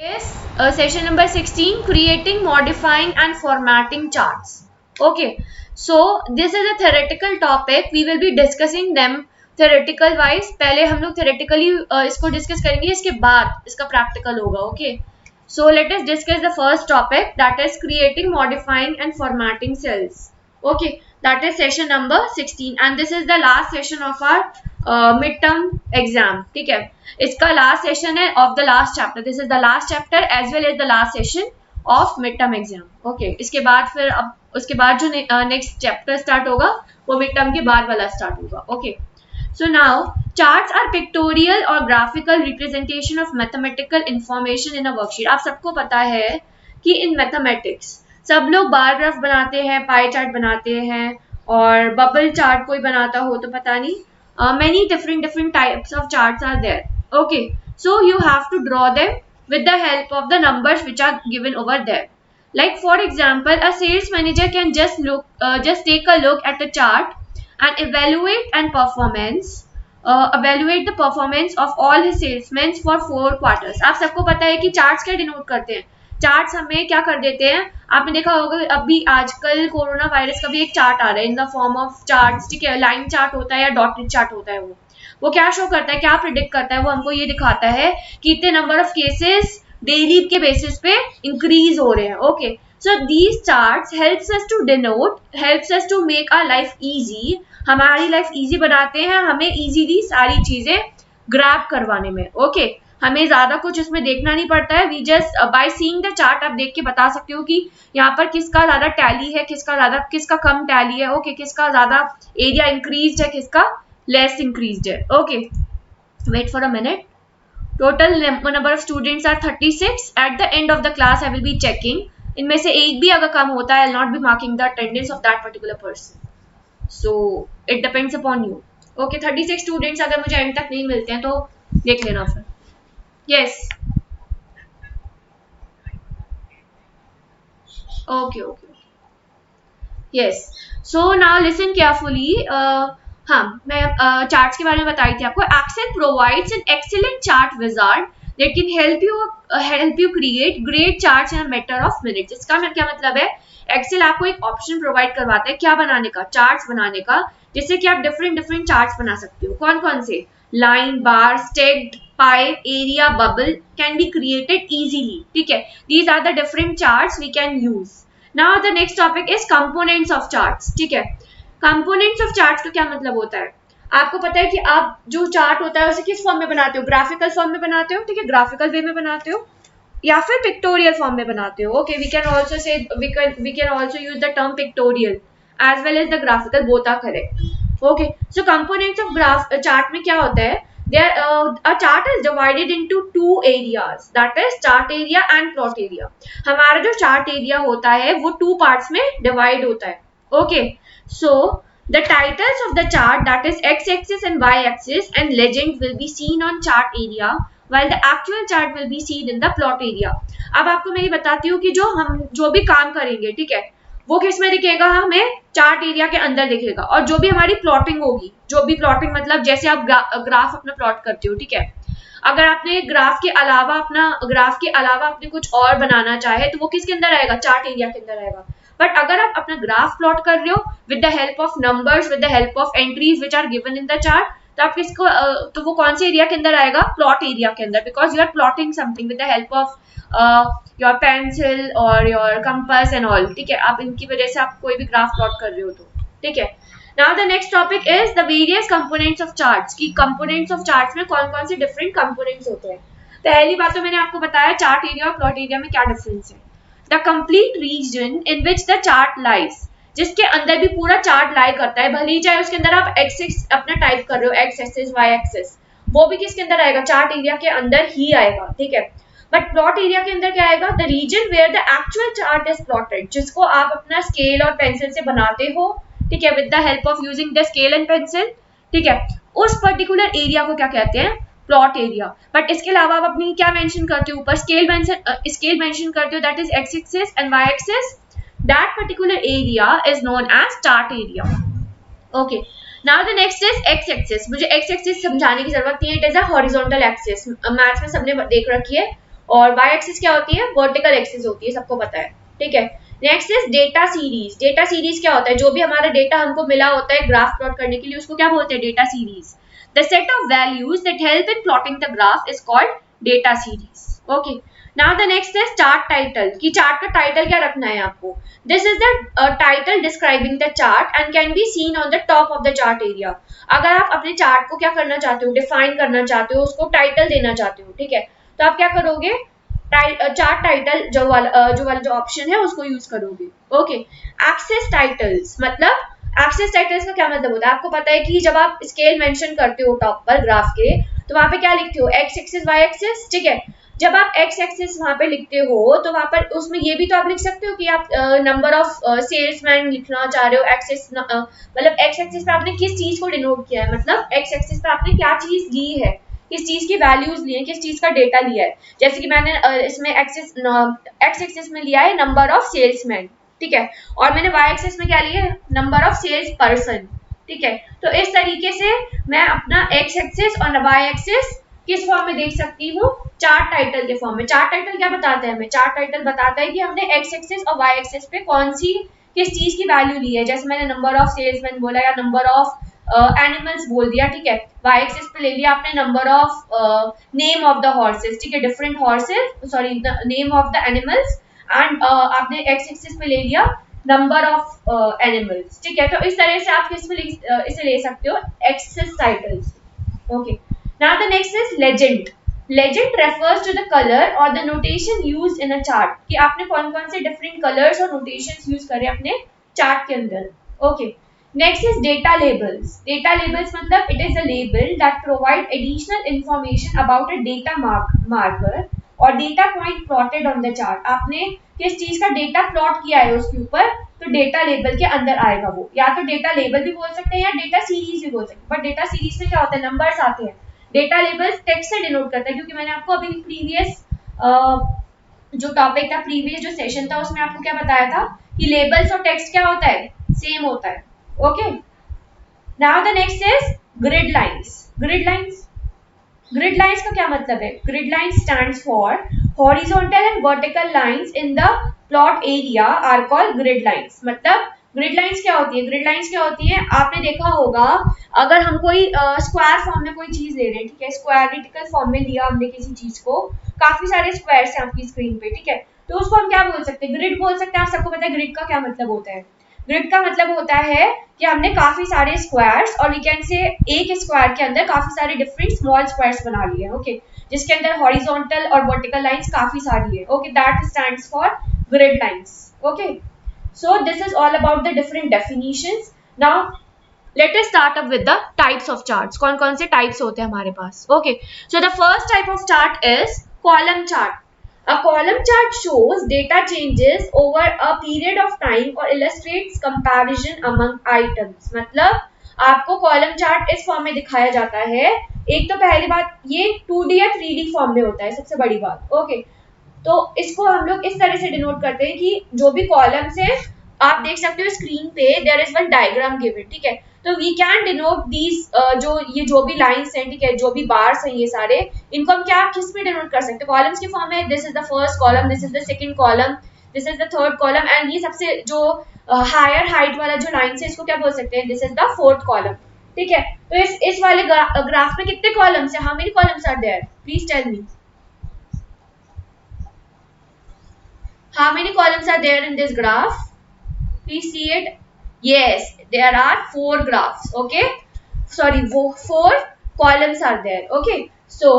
is session number 16, creating, modifying and formatting charts. Okay, so this is a theoretical topic. We will be discussing them theoretical wise. पहले हम लोग theoretically इसको discuss करेंगे, इसके बाद इसका practical होगा. Okay, so let us discuss the first topic, that is creating, modifying and formatting cells. Okay, that is session number 16 and this is the last session of our midterm exam. ठीक है, इसका last session है of the last chapter. This is the last chapter as well as the last session of mid term exam. Okay, इसके बाद फिर अब उसके बाद जो नेक्स्ट चैप्टर स्टार्ट होगा वो मिड टर्म के बाद वाला स्टार्ट होगा. Okay, so now charts are pictorial और graphical representation of mathematical information in a worksheet. आप सबको पता है कि इन मैथमेटिक्स सब लोग बार ग्राफ बनाते हैं, पाई चार्ट बनाते हैं और बबल चार्ट कोई बनाता हो तो पता नहीं. Many different types of charts are there. Okay, so you have to draw them with the help of the numbers which are given over there. Like for example, a sales manager can just take a look at the chart and evaluate the performance of all his salesmen for 4 quarters. आप सबको पता है कि charts क्या denote करते हैं. Charts हमें क्या कर देते हैं, आपने देखा होगा अभी आजकल कोरोना वायरस का भी एक चार्ट आ रहा है in the form of charts. ठीक है, लाइन चार्ट होता है या डॉटेड चार्ट होता है. वो क्या शो करता है, क्या प्रिडिक्ट करता है, वो हमको ये दिखाता है कि इतने नंबर ऑफ केसेस डेली के बेसिस पे इंक्रीज हो रहे हैं. Okay, so these charts helps us to denote, helps us to make our life easy. हमारी लाइफ इजी बनाते हैं, हमें इजीली सारी चीजें ग्रैब करवाने में. ओके, हमें ज्यादा कुछ इसमें देखना नहीं पड़ता है. We just by seeing the chart आप देख के बता सकते हो कि यहाँ पर किसका ज्यादा टैली है, किसका कम टैली है. ओके, किसका ज्यादा एरिया इंक्रीज्ड है, किसका लेस इंक्रीज्ड है. Okay, wait for a minute. Total number of students are 36. At the end of the class I will be checking. इनमें से एक भी अगर कम होता है, I will not be marking the attendance of that particular person. So it depends upon you. Okay, 36 students अगर मुझे एंड तक नहीं मिलते हैं तो देख लेना फिर. Yes. Okay. Yes. So now listen carefully. हाँ, मैं चार्ट्स के बारे में बताई थी आपको. Excel provides an excellent chart wizard that can help you create great charts in a matter of minutes. इसका क्या मतलब है, एक्सेल आपको एक ऑप्शन प्रोवाइड करवाता है क्या बनाने का, चार्ट्स बनाने का, जिससे कि आप डिफरेंट चार्ट्स बना सकते हो. कौन से, line, bar, stacked, pi, area, bubble can be created easily. ठीक है, these are the different charts we can use. Now the next topic is components of charts. ठीक है, components of charts का क्या मतलब होता है, आपको पता है कि आप जो चार्ट होता है उसे किस फॉर्म में बनाते हो, ग्राफिकल फॉर्म में बनाते हो. ठीक है, ग्राफिकल वे में बनाते हो या फिर पिक्टोरियल फॉर्म में बनाते हो. Okay, we can also use the term pictorial as well as the graphical, both are correct. Okay, so components of graph chart में क्या होता है, a chart is divided into 2 areas, that is chart area and plot area. हमारा जो chart area होता है वो 2 parts में divide होता है. Okay, so the titles of the chart, that is x-axis and y-axis, and legend will be seen on chart area while the actual chart will be seen in the plot area. अब आपको मैं ये बताती हूँ कि हम जो भी काम करेंगे, ठीक है, वो किस में दिखेगा, हमें चार्ट एरिया के अंदर दिखेगा. और जो भी हमारी प्लॉटिंग होगी, जो भी प्लॉटिंग मतलब जैसे आप ग्राफ अपना प्लॉट करते हो, ठीक है, अगर आपने ग्राफ के अलावा आपने कुछ और बनाना चाहे तो वो किसके अंदर आएगा, चार्ट एरिया के अंदर आएगा. बट अगर आप अपना ग्राफ प्लॉट कर रहे हो with the help of numbers, with the help of entries which are given in the chart, तो आप किसको तो वो कौन से एरिया के अंदर आएगा, प्लॉट एरिया के अंदर, because you are plotting something with the help of your pencil और योर कंपास एंड ऑल. ठीक है, आप इनकी वजह से आप कोई भी ग्राफ प्लॉट कर रहे हो तो. ठीक है, now the next topic is the various components of charts. की कंपोनेंट्स ऑफ चार्ट्स में कौन से डिफरेंट कंपोनेंट्स होते हैं. पहली बात तो मैंने आपको बताया चार्ट एरिया और प्लॉट एरिया में क्या डिफरेंस है. The complete region in which the chart lies, जिसके अंदर भी पूरा चार्ट लाई करता है, भले ही चाहे उसके अंदर आप एक्सिस अपना टाइप कर रहे हो, एक्स एक्सिस, वाई एक्सिस, वो भी किसके अंदर आएगा, चार्ट एरिया के अंदर ही आएगा. ठीक है, बट प्लॉट एरिया के अंदर क्या आएगा, the region where the actual chart is plotted, जिसको आप अपना स्केल और पेंसिल से बनाते हो. ठीक है, with the help of using the scale and pencil. ठीक है, उस पर्टिकुलर एरिया को क्या कहते हैं, प्लॉट एरिया. बट इसके अलावा आप अपनी क्या मेंशन करते हो, ऊपर स्केल मेंशन करते हो, that is X axis and Y axis. That particular area is known as chart area. Okay. Now the next is x-axis. मुझे x-axis समझाने की जरूरत नहीं है. It is a horizontal axis. Maths में सबने देख रखी है. और वाई एक्सिस क्या होती है, वर्टिकल एक्सिस होती है, सबको पता है, ठीक है। Next is data series. Data series क्या होता है, जो भी हमारा डेटा हमको मिला होता है ग्राफ प्लॉट करने के लिए, उसको क्या बोलते हैं, data series. The set of values that help in plotting the graph is called data series. Okay, now the next is chart title, कि चार्ट का टाइटल क्या रखना है आपको। This is the title describing the chart and can be seen on the top of the chart area. अगर आप अपने chart को क्या करना चाहते हो, डिफाइन करना चाहते हो, उसको टाइटल देना चाहते हो, ठीक है, तो आप क्या करोगे, चार्ट टाइटल जो ऑप्शन है उसको यूज करोगे। ओके, एक्सेस टाइटल्स, मतलब एक्सेस टाइटल्स का क्या मतलब होता है, आपको पता है कि जब आप स्केल मेंशन करते हो टॉप पर ग्राफ के, तो वहां पे क्या लिखते हो, एक्स एक्सिस वाई एक्सिस, ठीक है। जब आप एक्स एक्सिस वहां पे लिखते हो तो वहां पर उसमें ये भी तो आप लिख सकते हो कि आप नंबर ऑफ सेल्समैन लिखना चाह रहे हो, एक्सिस मतलब एक्स एक्सिस पे आपने किस चीज को डिनोट किया है, मतलब एक्स एक्सिस पे आपने क्या चीज ली है, किस चीज की वैल्यूज ली है, किस चीज का डेटा लिया है। जैसे कि मैंने इसमें एक्स एक्सिस में लिया है नंबर ऑफ सेल्समैन, ठीक है, और मैंने वाई एक्सिस में क्या लिया है, नंबर ऑफ सेल्स पर्सन, ठीक है। तो इस तरीके से मैं अपना एक्स एक्सिस और वाई एक्सिस किस फॉर्म में देख सकती हूँ, चार्ट टाइटल के फॉर्म में। चार्ट टाइटल क्या बताता है हमें, चार्ट टाइटल बताता है कि हमने एक्स एक्सिस और वाई एक्सिस पे कौन सी किस चीज की वैल्यू ली है। जैसे मैंने नंबर ऑफ सेल्समैन बोला या नंबर ऑफ एनिमल्स बोल दिया, ठीक है। वाई एक्सिस पे ले लिया आपने number of name of the horses, ठीक है, different horses, sorry name of the animals, and आपने एक्स एक्सिस पे ले लिया नंबर ऑफ एनिमल्स, ठीक है। तो इस तरह से आप किस में इसे ले सकते हो, axis titles. Okay, now the next is legend. Legend refers to the color or the notation used in a chart, कि आपने कौन कौन से different colors और notations use करे अपने chart के अंदर। Okay, next is data labels. Data labels मतलब it is a label that provide additional information about a data marker और data point plotted on the chart. आपने किस चीज का डेटा प्लॉट किया है उसके ऊपर, तो डेटा लेबल के अंदर आएगा वो, या तो डेटा लेबल भी बोल सकते हैं या डेटा सीरीज भी बोल सकते हैं। बट डेटा सीरीज में क्या होता है, नंबर्स आते हैं, डेटा लेबल्स टेक्स्ट से डिनोट करता है, क्योंकि मैंने आपको अभी प्रीवियस जो टॉपिक था, प्रीवियस जो सेशन था, उसमें आपको क्या बताया था कि लेबल्स और टेक्स्ट क्या होता है, सेम होता है। Okay, now the next is grid lines. Grid lines, grid lines का क्या मतलब है, grid line stands for horizontal and vertical lines in the plot area are called grid lines. मतलब ग्रिड लाइंस क्या होती है, ग्रिड लाइंस क्या होती है, आपने देखा होगा अगर हम कोई स्क्वायर फॉर्म में कोई चीज ले रहे हैं, ठीक है, स्क्वायरिटिकल फॉर्म में लिया हमने किसी चीज को, काफी सारे स्क्वायर्स हैं आपकी स्क्रीन पे, ठीक है, तो उसको हम क्या बोल सकते हैं, ग्रिड बोल सकते हैं। आप सबको पता है ग्रिड का क्या मतलब होता है, ग्रिड का मतलब होता है कि हमने काफी सारे स्क्वायर्स, और वी कैन से एक स्क्वायर के अंदर काफी सारे डिफरेंट स्मॉल स्क्वायर्स बना लिए, ओके, जिसके अंदर हॉरिजॉन्टल और वर्टिकल लाइंस काफी सारी है। Okay, that stands for grid lines. Okay, so this is all about the different definitions. Now let us start up with the types of charts. कौन कौन से types होते हैं हमारे पास। Okay, so the first type of chart is column chart. A column chart shows data changes over a period of time or illustrates comparison among items. मतलब आपको column chart इस form में दिखाया जाता है। एक तो पहली बात, ये 2D या 3D फॉर्म में होता है, सबसे बड़ी बात। ओके, तो इसको हम लोग इस तरह से डिनोट करते हैं कि जो भी कॉलम्स है, आप देख सकते हो स्क्रीन पे there is one diagram given, ठीक है, तो वी कैन डिनोट दीज जो भी लाइंस हैं, ठीक है, जो भी बार्स हैं, ये सारे इनको हम क्या किस में डिनोट कर सकते हैं, कॉलम्स की फॉर्म में। This is the first column, this is the second column, this is the third column, and ये सबसे जो हायर हाइट वाला जो लाइन है, इसको क्या बोल सकते हैं, this is the fourth column, ठीक है। तो इस वाले ग्राफ में कितने कॉलम्स है, how many columns are there, please tell me, how many columns are there in this graph, please see it. Yes, there are 4 graphs, okay, sorry, 4 columns are there। Okay, so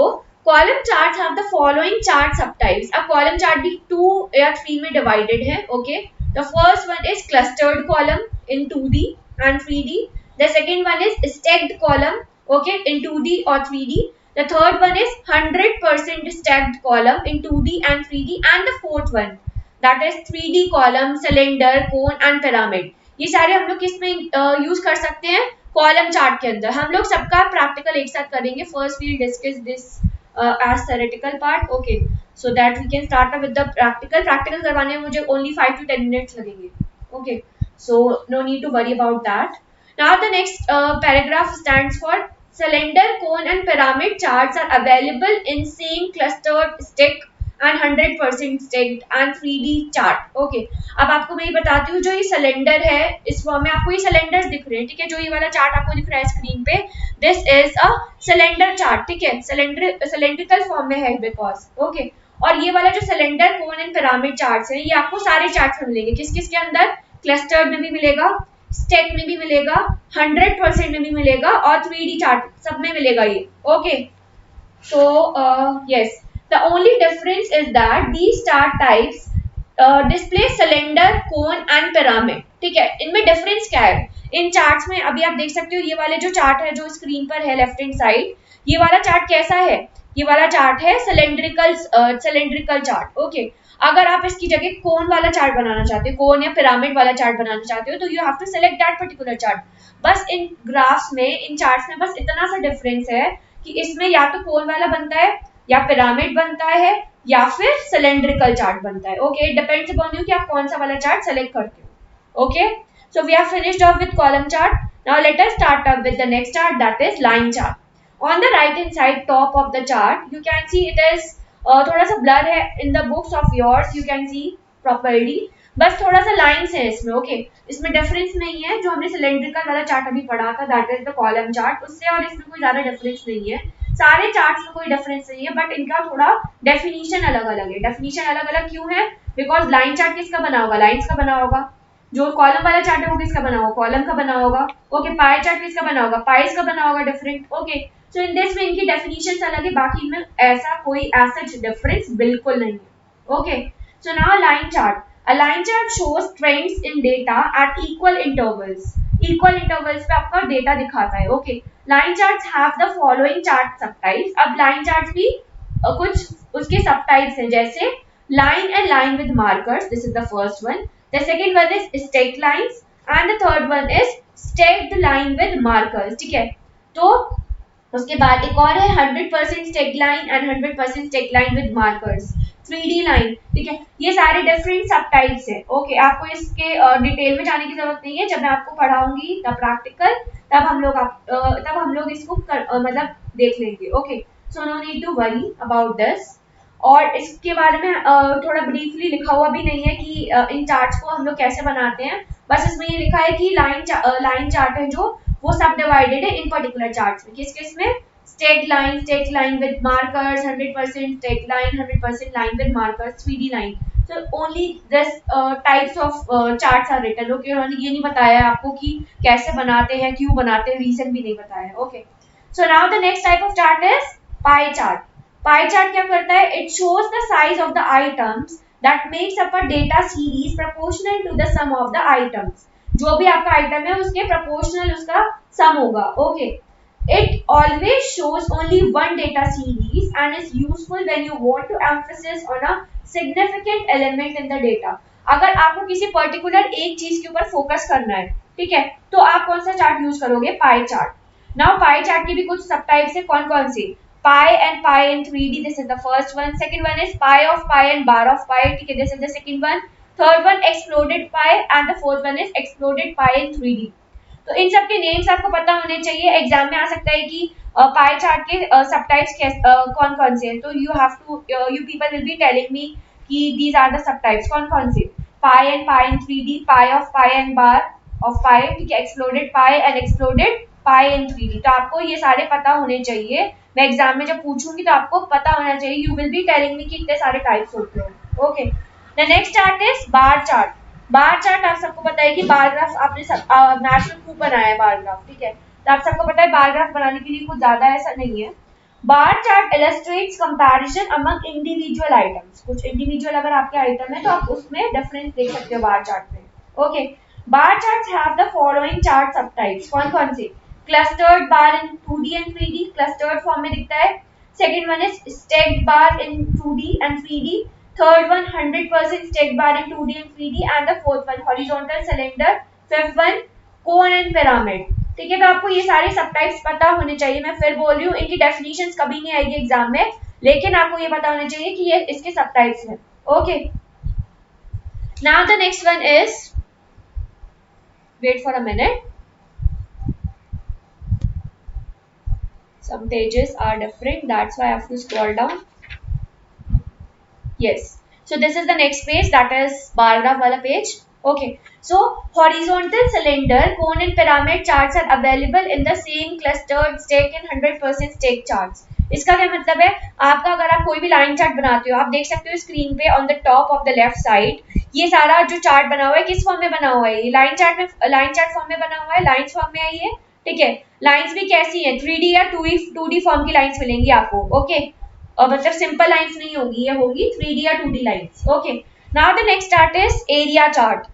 column charts have the following chart subtypes। अब column chart भी 2 या 3 में divided है। Okay, the first one is clustered column in 2D and 3D, the second one is stacked column, okay, in 2D or 3D, the third one is 100% stacked column in 2D and 3D, and the fourth one that is 3D column, cylinder, cone and pyramid। ये सारे हम लोग किस में use कर सकते हैं, column chart के अंदर। हम लोग सबका प्रैक्टिकल एक साथ करेंगे। First we discuss this as theoretical part. Okay, so that we can start with the practical. Practical करवाने में मुझे ओनली 5 to 10 मिनट्स लगेंगे। Okay, so no need to worry about that. Now the next paragraph stands for cylinder, cone and pyramid charts are available in same clustered, stick and 100% stacked and 3D chart. Okay, अब आपको मैं ये बताती हूँ, जो ये cylinder है इस फॉर्म में आपको ये सिलेंडर्स दिख रहे हैं, ठीक है, जो ये वाला चार्ट आपको दिख रहा है स्क्रीन पे, this is a cylinder chart, ठीक है, सिलेंड्रिकल फॉर्म में है बिकॉज। ओके, और ये वाला जो cylinder cone and pyramid charts है, ये आपको सारे चार्ट्स में मिलेंगे, किस किस के अंदर, क्लस्टर्ड में भी मिलेगा, स्टेक में भी मिलेगा, 100% में भी मिलेगा, और 3D चार्ट सब में मिलेगा ये। Okay, so yes, the only difference is that these chart types display cylinder, cone and pyramid, ठीक है, इनमें डिफरेंस क्या है इन चार्ट्स में, अभी आप देख सकते हो ये वाले जो चार्ट है जो स्क्रीन पर है लेफ्ट हैंड साइड, ये वाला चार्ट कैसा है, ये वाला चार्ट है सिलेंड्रिकल चार्ट। ओके, अगर आप इसकी जगह कोन वाला चार्ट बनाना चाहते हो, कोन या पिरामिड वाला चार्ट बनाना चाहते हो, तो you have to select that particular chart. बस इन ग्राफ्स में, इन चार्ट्स में बस इतना सा डिफरेंस है कि इसमें या तो कोन वाला बनता है, या पिरामिड बनता है, या फिर सिलेंड्रिकल चार्ट बनता है। Okay, it depends upon you कि आप कौन सा वाला चार्ट सेलेक्ट करते हो। Okay, so we have finished off with column chart. Now let us start up with the next chart, that is line chart. On the right hand side top of the chart, you can see it is थोड़ा सा blur है in the books of yours, you can see properly, बस थोड़ा सा lines है इसमें। Okay, इसमें difference नहीं है, जो हमने सिलेंड्रिकल वाला चार्ट अभी पढ़ा था that is the column chart, उससे और इसमें कोई ज्यादा डिफरेंस नहीं है, सारे चार्ट्स में कोई डिफरेंस नहीं है, बट इनका थोड़ा डेफिनेशन अलग अलग है। डेफिनेशन अलग अलग क्यों है, बिकॉज लाइन चार्ट किसका बना होगा, लाइंस का बना होगा, जो कॉलम वाला चार्ट है वो किसका बना होगा, कॉलम का बना होगा। ओके, पाई चार्ट किसका बना होगा, पाइस का बना होगा, different. Okay, so in this में इनकी डेफिनेशंस अलग है, बाकी में ऐसा कोई ऐसा डिफरेंस बिल्कुल नहीं है। Okay, so now line chart, a line chart shows trends in data eight equal intervals, equal intervals पे आपका डेटा दिखाता है। Okay, line charts have the following chart subtypes, अब लाइन चार्ट्स भी कुछ उसके सबटाइप्स हैं, जैसे line and line with markers, this is the first one, the second one is staked lines and the third one is staked line with markers, ठीक है। तो उसके बाद एक और है 100% stack line and 100% stack line with markers, 3D line, ठीक है, ये सारे डिफरेंट सब टाइप्स है। ओके, आपको इसके डिटेल में जाने की जरूरत नहीं है, जब मैं आपको पढ़ाऊंगी द प्रैक्टिकल तब हम लोग इसको मतलब देख लेंगे। Okay, so no need to worry about this, और इसके बारे में थोड़ा ब्रीफली लिखा हुआ भी नहीं है कि इन चार्ट्स को हम लोग कैसे बनाते हैं, बस इसमें ये लिखा है कि लाइन चार्ट है जो वो सब डिवाइडेड है इन पर्टिकुलर चार्ट्स में, किस किस में, state line with markers, 100% state line, 100% line with markers, 3D line. So only this types of charts are written. Okay, उन्होंने ये नहीं बताया है आपको कि कैसे बनाते हैं, क्यों बनाते हैं, रीजन भी नहीं बताया है। Okay, so now the next type of chart is pie chart. Pie chart क्या करता है, it shows the size of the items that makes up a data series proportional to the sum of the items. जो भी आपका item है उसके proportional उसका sum होगा। Okay, it always shows only one data series and is useful when you want to emphasis on a significant element in the data. अगर आपको किसी पर्टिकुलर एक चीज के ऊपर फोकस करना है, ठीक है, तो आप कौन सा चार्ट यूज करोगे, pie chart. Now pie chart की भी कुछ सब टाइप्स है, कौन कौन सी, pi and pi in 3D, this is the first one, second one is pi of pi and bar of pi, ठीक है, this is the second one, third one exploded pi and the fourth one is exploded pi in 3D। तो इन सब के names आपको पता होने चाहिए, exam में आ सकता है कि पाई चार्ट के सब टाइप्स कौन कौन से हैं, तो you have to you people will be telling me कि these are the sub types कौन कौन से, pie and pie in 3D, pie of pie and bar of pie, ठीक है, exploded pie and exploded pie in 3D। तो आपको ये सारे पता होने चाहिए, मैं एग्जाम में जब पूछूंगी तो आपको पता होना चाहिए, you will be telling me कि इतने सारे टाइप्स होते हैं। Okay, the next chart is bar chart. Bar chart आप सबको पता है कि बार ग्राफ आपने मैथ में खूब बनाया है बार ग्राफ, ठीक है, तो आप सबको पता है बार ग्राफ बनाने के लिए कुछ ज्यादा ऐसा नहीं है। Bar chart illustrates comparison among individual items, कुछ इंडिविजुअल अगर आपके आइटम है तो आप उसमें डिफरेंस देख सकते हो बार चार्ट में। Okay, bar charts have the following chart सब टाइप्स, कौन कौन से, clustered bar in 2D and 3D, clustered form में दिखता है, second one is stacked bar in 2D and 3D, third one 100% stacked bar in 2D and 3D and the fourth one horizontal cylinder, fifth one cone and pyramid। ठीक है, तो आपको ये सारे सब टाइप्स पता होने चाहिए, मैं फिर बोल रही हूँ इनकी डेफिनेशंस कभी नहीं आएगी एग्जाम में, लेकिन आपको ये पता होना चाहिए कि ये इसके सब टाइप्स हैं। Okay, now the next one is, wait for a minute, some pages are different, that's why I have to scroll down. Yes. So this is the next page, that is bar graph wala page. Okay. So horizontal cylinder, cone and pyramid charts are available in the same clustered stack and 100% stack charts. इसका क्या मतलब है? आपका अगर आप कोई भी line chart बनाते हो, आप देख सकते हो स्क्रीन पे on the top of the left side ये सारा जो चार्ट बना हुआ है किस फॉर्म में बना हुआ है? ये लाइन चार्ट फॉर्म में बना हुआ है, लाइंस फॉर्म में है ये, ठीक है। लाइंस भी कैसी है? 3D या 2D फॉर्म की लाइंस मिलेंगी आपको, ओके। और मतलब सिंपल लाइंस नहीं होगी, ये होगी 3D या 2D lines, okay. Now the next chart is area chart.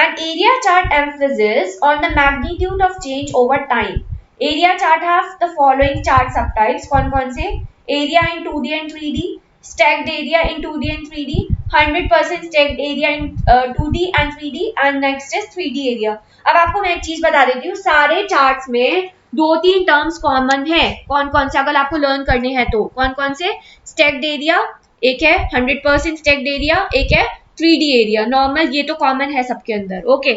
An area chart emphasis on the magnitude of change over time. Area chart have the following chart subtypes. कौन-कौन से? Area in 2D and 3D, stacked area in 2D and 3D, 100% stacked area in 2D and 3D, and next is 3D area. अब आपको मैं एक चीज बता देती हूँ, सारे चार्ट्स में 2-3 टर्म्स कॉमन है. कौन-कौन से अगर आपको लर्न करने हैं तो कौन-कौन से? स्टैक्ड एरिया एक है, 100% स्टैक्ड एरिया एक है, 3D एरिया नॉर्मल, ये तो कॉमन है सबके अंदर, ओके।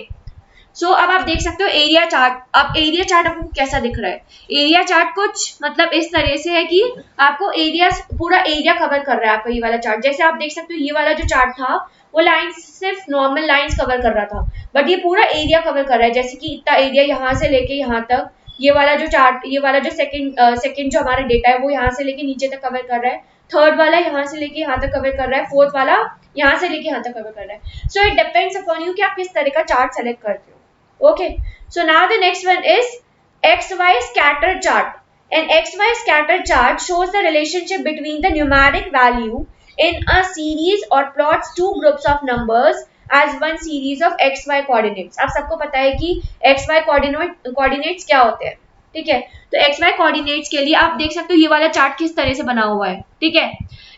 सो अब आप देख सकते हो एरिया चार्ट. अब एरिया चार्ट आपको कैसा दिख रहा है? एरिया चार्ट कुछ मतलब इस तरह से है कि आपको एरिया, पूरा एरिया कवर कर रहा है आपका ये वाला चार्ट. जैसे आप देख सकते हो ये वाला जो चार्ट था वो लाइंस सिर्फ नॉर्मल लाइंस कवर कर रहा था, बट ये पूरा एरिया कवर कर रहा है. जैसे कि इतना एरिया यहाँ से लेके यहाँ तक, ये वाला जो चार्ट, ये वाला जो सेकंड जो हमारा डेटा है वो यहाँ से लेके नीचे तक कवर कर रहा है. थर्ड वाला यहाँ से लेके यहाँ तक कवर कर रहा है. फोर्थ वाला यहाँ से लेके यहाँ तक कवर कर रहा है. सो इट डिपेंड्स अपॉन यू कि आप किस तरह का चार्ट सेलेक्ट करते हो, okay. So now the next one is XY scatter chart. An XY scatter chart shows the relationship between the numeric value in a series or plots two groups of numbers as one series of XY coordinates. आप सबको पता है कि XY coordinates क्या होते हैं, ठीक है। तो XY कोऑर्डिनेट्स के लिए आप देख सकते हो ये वाला चार्ट किस तरह से बना हुआ है, ठीक है।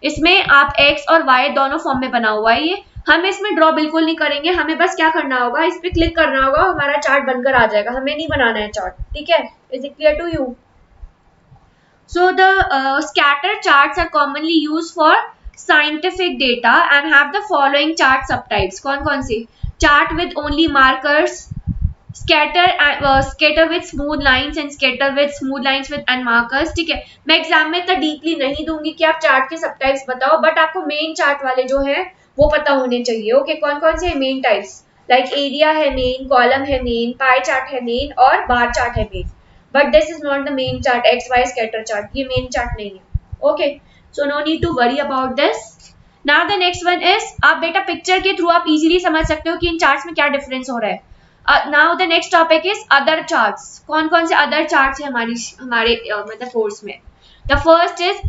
इसमें आप X और Y दोनों फॉर्म में बना हुआ है ये। हम इसमें ड्रॉ बिल्कुल नहीं करेंगे, हमें बस क्या करना होगा, इस पे क्लिक करना होगा, हमारा चार्ट बनकर आ जाएगा, हमें नहीं बनाना है चार्ट, ठीक है। Is it clear to you? So the scatter charts are commonly used for scientific data and have the following chart subtypes. कौन-कौन से? Chart with only markers, scatter with smooth lines and scatter with smooth lines with and markers, ठीक है। मैं exam में इतना deeply नहीं दूंगी कि आप चार्ट के सब टाइप्स बताओ, बट आपको मेन चार्ट वाले जो है वो पता होने चाहिए, ओके। कौन-कौन से मेन टाइप्स? लाइक एरिया है मेन, कॉलम है मेन, पाई चार्ट है मेन और बार चार्ट है main. But this is not the main chart, XY scatter chart. ये main chart नहीं है. Okay, so no need to worry about this. Now the next one is, आप बेटा picture के through आप easily समझ सकते हो कि इन चार्ट्स में क्या डिफरेंस हो रहा है. Now the next topic is other charts. कौन-कौन से other charts है हमारे मतलब कोर्स में? The first is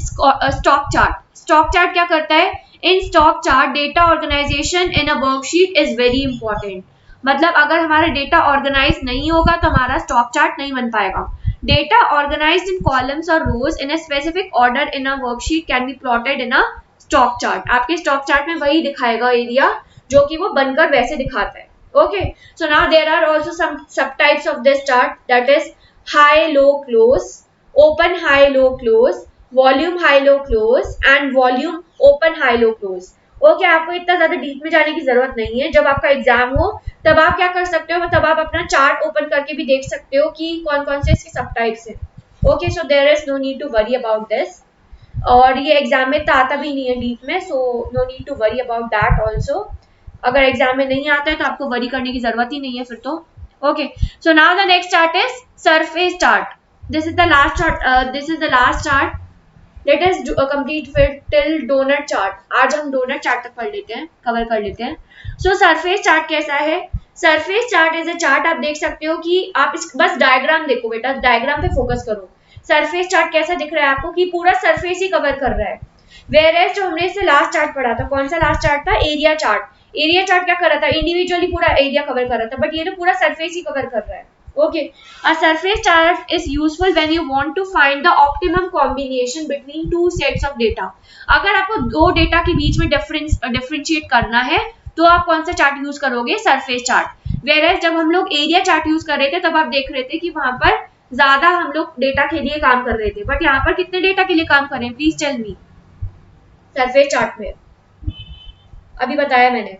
stock chart. Stock chart क्या करता है? In stock chart, data organization in a worksheet is very important. मतलब अगर हमारा डेटा ऑर्गेनाइज नहीं होगा तो हमारा स्टॉक चार्ट नहीं बन पाएगा. डेटा ऑर्गेनाइज्ड इन कॉलम्स और rows in a specific order in a worksheet can be plotted in a stock chart. आपके स्टॉक चार्ट में वही दिखाएगा एरिया जो कि वो बनकर वैसे दिखाता है, okay. So now there are also some sub types of this chart, that is high low close, open high low close, volume high low close and volume open high low close. Okay, आपको इतना ज्यादा deep में जाने की जरूरत नहीं है. जब आपका एग्जाम हो तब आप क्या कर सकते हो, तब आप अपना चार्ट ओपन करके भी देख सकते हो कि कौन कौन से इसके सब टाइप्स हैं. Okay, so there is no need to worry about this. और ये एग्जाम में तो आता भी नहीं है डीप में, so no need to worry about that also. अगर एग्जाम में नहीं आता है तो आपको वरी करने की जरूरत ही नहीं है फिर तो. Okay, so now the next chart is surface chart. This is the last chart. Let us complete फिर टिल डोनट चार्ट. आज हम डोनट चार्ट तक पढ़ लेते हैं, कवर कर लेते हैं. सो सरफेस चार्ट कैसा है? Surface chart is a chart. आप देख सकते हो कि आप इस बस डायग्राम देखो बेटा, डायग्राम पे फोकस करो. सरफेस चार्ट कैसा दिख रहा है आपको कि पूरा सरफेस ही कवर कर रहा है. वेयरएज जो हमने इससे लास्ट चार्ट पढ़ा था, कौन सा लास्ट चार्ट था? Area chart. एरिया चार्ट क्या कर रहा था? इंडिविजुअली पूरा एरिया कवर कर रहा था, बट ये तो पूरा सरफेस ही कवर कर रहा है. Okay, a surface chart is useful when you want to find the optimum combination between two sets of data. अगर आपको दो डेटा के बीच में डिफरेंशिएट करना है तो आप कौन सा चार्ट यूज करोगे? Surface chart. वेयरएज जब हम लोग एरिया चार्ट यूज कर रहे थे तब आप देख रहे थे कि वहां पर ज्यादा हम लोग डेटा के लिए काम कर रहे थे, बट यहाँ पर कितने डेटा के लिए काम कर रहे हैं? Please tell me. Surface chart में अभी बताया मैंने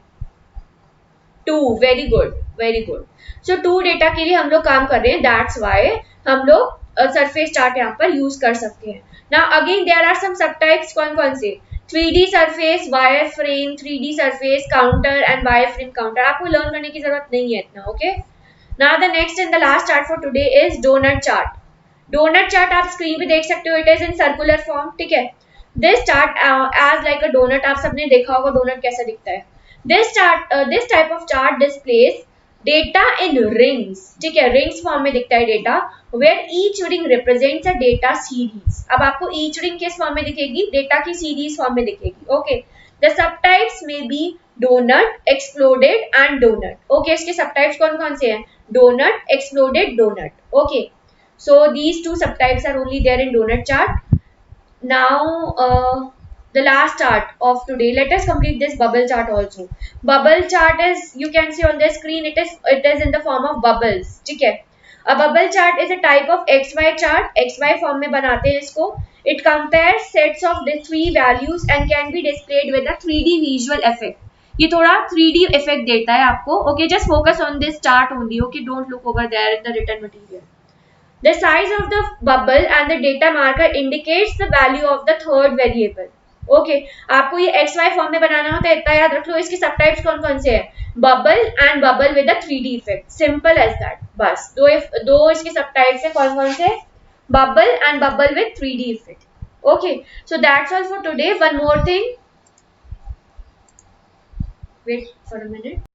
2. Very good, very good. So 2 data के लिए हम लोग काम कर रहे हैं, दैट्स वाई हम लोग सरफेस चार्ट यहाँ पर यूज कर सकते हैं. Now again there are some sub types. कौन कौन से? 3D surface, wire frame, 3D surface contour and wire frame contour आपको लर्न करने की जरूरत नहीं है इतना. Okay, now the next and the last chart for today is donut chart. Donut chart आप स्क्रीन पे देख सकते हो. It is in circular form. ठीक है, this chart as like a donut. आप सबने देखा होगा डोनट कैसा दिखता है. This type of chart displays data in rings. ठीक है, रिंग्स फॉर्म में दिखता है data, where each ring represents a data series. अब आपको ईच रिंग किस फॉर्म में दिखेगी? डेटा की सीरीज फॉर्म में दिखेगी. ओके, द सबटाइप्स में be donut, exploded and donut. Okay, इसके सबटाइप्स कौन कौन से हैं? Donut, exploded, donut. Okay, so these two subtypes are only there in donut chart. Now the last chart of today, let us complete this bubble chart also. Bubble chart is, you can see on the screen, it is in the form of bubbles. ठीक है, a bubble chart is a type of xy chart. xy form में बनाते हैं इसको. It compares sets of the three values and can be displayed with a 3D visual effect. ये थोड़ा 3D effect देता है आपको. Okay, just focus on this chart only. Okay, don't look over there in the written material. The size of the bubble and the data marker indicates the value of the third variable. Okay, आपको ये x Y form में बनाना होता है, इतना याद रख लो. इसके sub types कौन कौन से हैं? Bubble and bubble with a 3D effect. Simple as that. बस दो इसके सब टाइप्स है. कौन कौन से? Bubble and bubble with 3D effect. Okay, so that's all for today. One more thing, wait for a minute.